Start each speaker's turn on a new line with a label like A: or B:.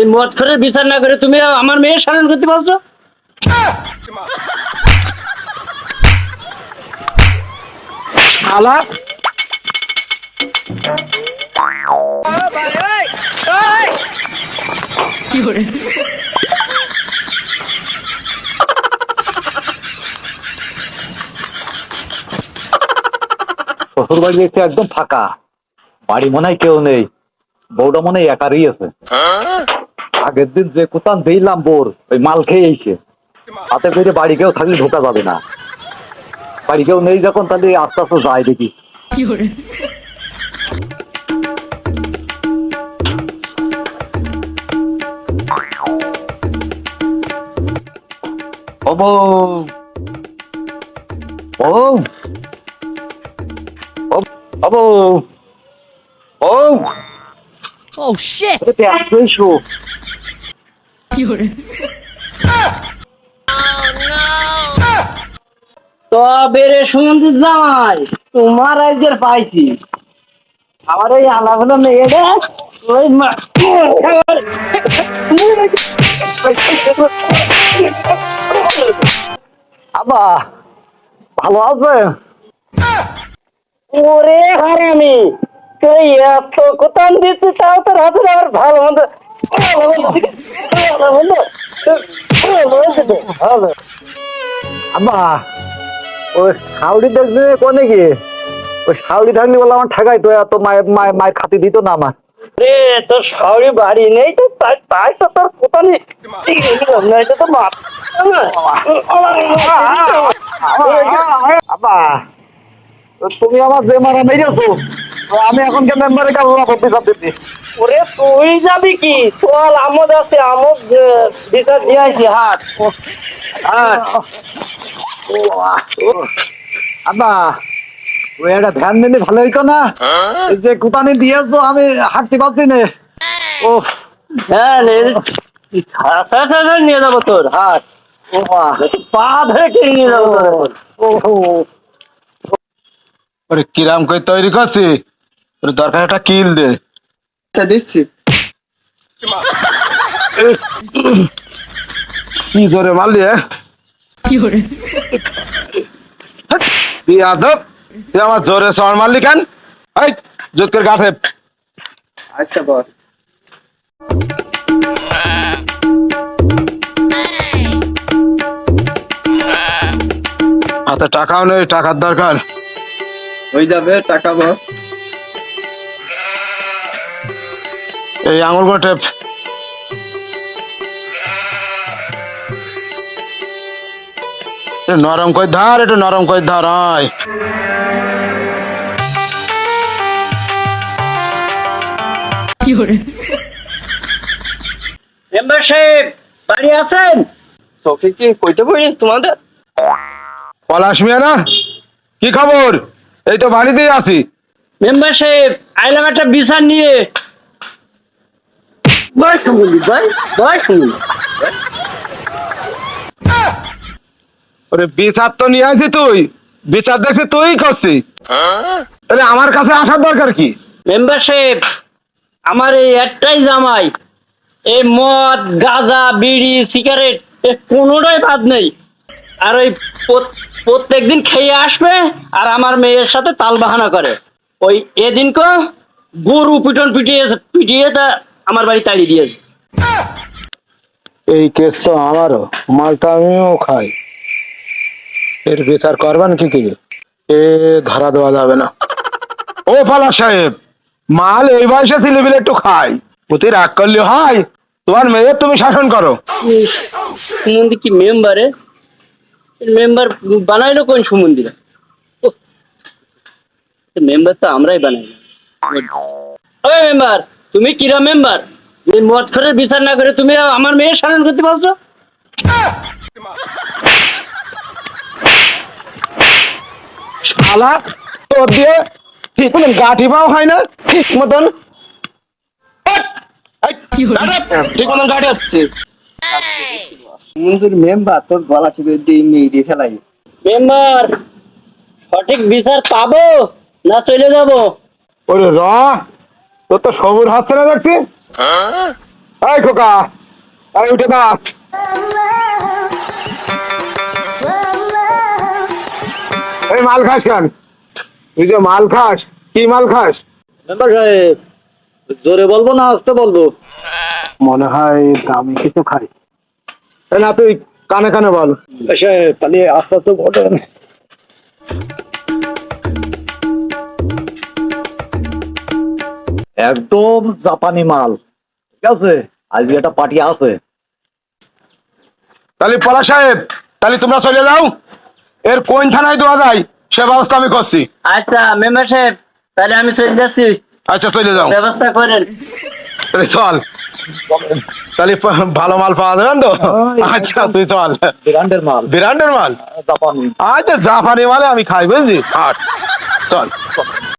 A: এই মদখোরের বিচার না করে তুমি আমার মেয়ে সাধন করতে বলছো? শালা
B: কি করে
C: শ্বশুর বাড়ি এসে একদম ফাঁকা, বাড়ি মনে হয় কেউ নেই, বউটা মনে হয় একারই আছে। আগের দিন যে কোথাও দিলাম বোর ওই মাল খেয়ে এসে হাতে করে বাড়ি কেউ থাকলে ঢোকা যাবে না, বাড়ি কেউ নেই যখন তাহলে আস্তে আস্তে যায় দেখি।
B: কি করে
C: ও বউ, বউ, ও বউ, বউ,
B: Oh shit!
C: এতে এত এসো।
B: কি করে
A: তবে রে সুমন্ত জামাই, তোমার রাজ্যের পাইছি। আমার এই আলাপ হলো মেয়েটা ওই
C: আবা ভালো আছে?
A: ওরে হারামি, তুই এত কোথান দিচ্ছিস তাও তোর হাতে আবার ভালো মন্দ ভালো।
C: আবা ওই শাউরি দেখবে কোনে গিয়ে, ওই শাউরি থাকলে বলে আমার ঠেকাই তো, এত মায়ের মায়ের খাতি দিত না আমার।
A: রে তোর শাওরি বাড়ি নেই তো, তাই তো তোর কোথানি না, এটা তো মাপ
C: আবা তুমি আমার যে মারা মেরেছো, আমি এখন কেন মেম্বারে কাজ করতে চাচ্ছি।
A: ওরে তুই যাবি কি? চল, আমোদ আছে, আমোদ বিচার দিয়ে আসি। হাট হাট।
C: আবা ওই একটা ভ্যান নিলে ভালো হইতো না, এই যে কুতানি দিয়েছো আমি হাঁটতে পারছি না। ও
A: হ্যাঁ নিয়ে যাবো তোর হাট, পা ধরে টেনে নিয়ে যাবো তোর।
D: ওরে কিরাম করে তৈরি করছি, ওরে দরকার একটা কিল দে।
A: দিচ্ছি।
D: কি জোরে মারলি?
B: কি করে
D: বিয়াদব, তুই আমার জোরে চড় মারলি কেন? এই জোতকের গাঠে
A: আচ্ছা বস।
D: হাতে টাকাও নেই, টাকার দরকার।
A: হয়ে যাবে টাকা বস।
D: এই আঙুল করে টেপ। নরম করে ধর, একটু নরম করে ধর। হয়
B: কি করে
A: মেম্বার সাহেব বাড়ি আছেন? চোখে কি কইতে পারিস তোমাদের?
D: পলাশ মিয়া না? কি খবর? এই তো বাড়িতেই আছি।
A: মেম্বার সাহেব আইলাম একটা বিচার নিয়ে। বয় শুনুন, বয় শুনুন।
D: ওরে বিচার তো নিয়ে আসি, তুই বিচার দেখছি তুই করছিস, তাহলে আমার কাছে আসার দরকার কি?
A: মেম্বার সাহেব আমার এই একটাই জামাই, এই মদ গাঁজা বিড়ি সিগারেট কোনোটাই বাদ নেই। আর ওই প্রত্যেকদিন খেয়ে আসবে আর আমার মেয়ের সাথে তাল বাহানা করে। ওই এদিন কো গরু পিটন পিটিয়ে পিটিয়ে তা আমার বাড়ি তাড়িয়ে দিয়েছে।
D: এই কেস তো আমারও, মালটা আমিও খাই। এর বিচার করবেন কি কি? এ ধরা দেওয়া যাবে না। ও পালা সাহেব, মাল এই বয়সে ছেলেপিলে একটু খাই, প্রতি রাগ করলে হয়? তোমার মেয়ে তুমি শাসন করো।
A: সুমন্দি কি মেম্বারে? মেম্বার বানাইলো কোন সুমন্দিরা? মেম্বার তো আমরাই বানাই। ওই মেম্বার, তুমি কিরা মেম্বার? এই মদখোরের বিচার না করে তুমি আমার মেয়ে শাসন করতে বলছো?
D: শালা তোর দিয়ে ঠিক মতন গাঠি পাও হয় না, ঠিক মতন
B: কি হলো?
D: ঠিক মতন গাঠি হচ্ছে।
A: মেম্বার তোর গলা টিপে দিয়ে ফেলাই। মেম্বার সঠিক বিচার পাবো না চলে যাবো?
D: ওরে র, তোর তো সবুর হচ্ছে না দেখছি। এই খোকা, এই উঠে দা। এই মাল খাস কেন? তুই যে মাল খাস, কি মাল খাস?
C: মেম্বার সাহেব, জোরে বলবো না আস্তে বলবো?
D: মনে হয় দামি কিছু খাই। এই না, তুই কানে কানে বল।
C: সাহেব তাহলে আস্তে আস্তে বলেন। একদম জাপানি মাল, ঠিক আছে? আজকে একটা পার্টি আছে।
D: তাহলে পলা সাহেব, তাহলে তোমরা চলে যাও। এর কোন থানায় দেওয়া যায় সে ব্যবস্থা আমি করছি।
A: আচ্ছা মেম্বার সাহেব, তাহলে আমি চলে যাচ্ছি,
D: আচ্ছা চলে যাও,
A: ব্যবস্থা করেন।
D: তাহলে চল। তাহলে ভালো মাল পাওয়া যাবেন তো? আচ্ছা তুই চল।
C: ব্র্যান্ডের মাল,
D: ব্র্যান্ডের মাল,
C: জাপানি।
D: আচ্ছা জাপানি মালে আমি খাই, বুঝলি? চল।